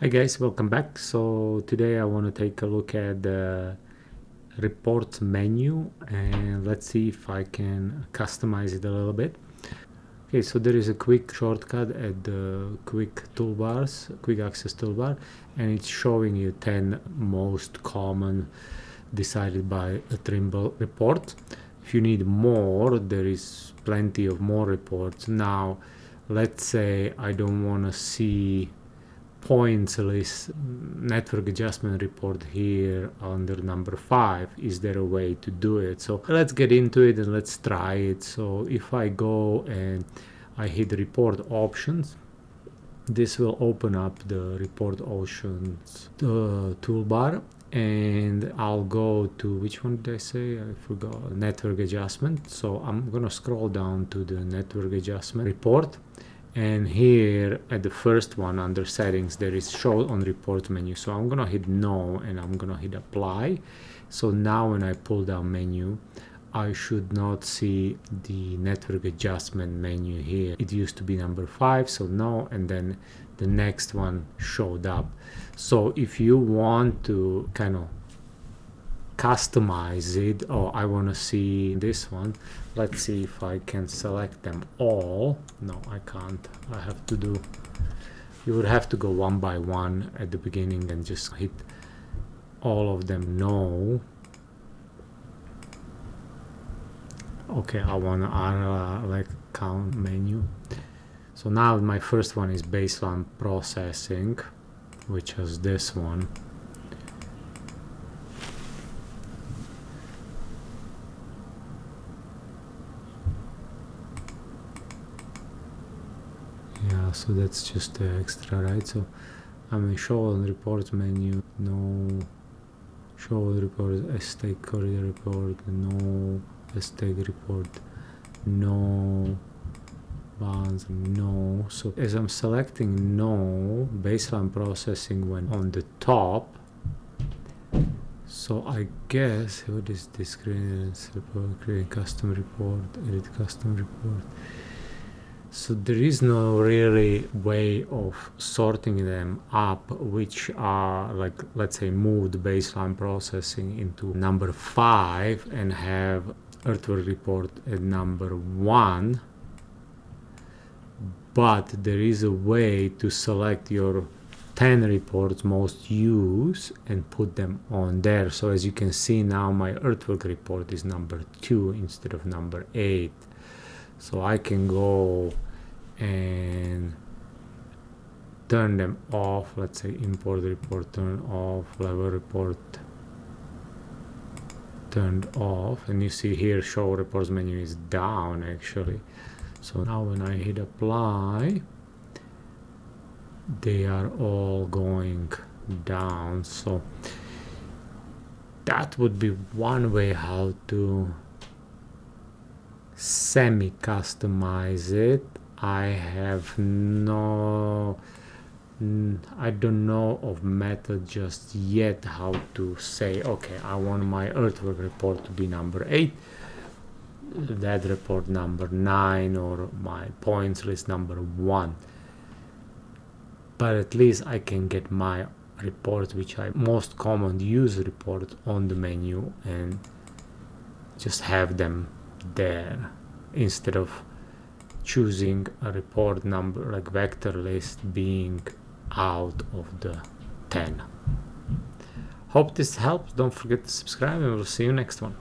Hi guys, welcome back. So today I want to take a look at the reports menu and let's see if I can customize it a little bit. Okay, so there is a quick shortcut at the quick access toolbar, and it's showing you 10 most common decided by a Trimble report. If you need more, there is plenty of more reports. Now, let's say I don't want to see points list network adjustment report here under number 5. Is there a way to do it? So let's get into it and let's try it. So if I go and I hit report options, this will open up the report options toolbar, and I'll go to, which one did I say? I forgot. Network adjustment. So I'm gonna scroll down to the network adjustment report, and here at the first one under settings there is show on report menu. So I'm gonna hit no and I'm gonna hit apply. So now when I pull down menu, I should not see the network adjustment menu here. It used to be number 5, so no, and then the next one showed up. So if you want to kind of customize it, or I want to see this one, let's see if I can select them all. No, I can't. I have to do, you would have to go one by one at the beginning and just hit all of them no. Okay, I want to like count menu. So now my first one is baseline processing, which is this one. Yeah, so that's just the extra, right? So I'm in show on report menu, no. Show report, stake corridor report, no. Stake report, no. Bonds, no. So as I'm selecting no, baseline processing went on the top. So I guess, what is this? Create custom report, edit custom report. So there is no really way of sorting them up, which are like, let's say, moved baseline processing into number 5 and have earthwork report at number 1. But there is a way to select your 10 reports most used and put them on there. So as you can see now, my earthwork report is number 2 instead of number 8. So I can go and turn them off. Let's say import report turn off, level report turned off, and you see here show reports menu is down actually. So now when I hit apply, they are all going down. So that would be one way how to semi-customize it. I don't know of method just yet how to say, okay, I want my earthwork report to be number 8, that report number 9, or my points list number 1. But at least I can get my reports, which I most common use report, on the menu and just have them there instead of choosing a report number like vector list being out of the 10. Hope this helps. Don't forget to subscribe and we'll see you next one.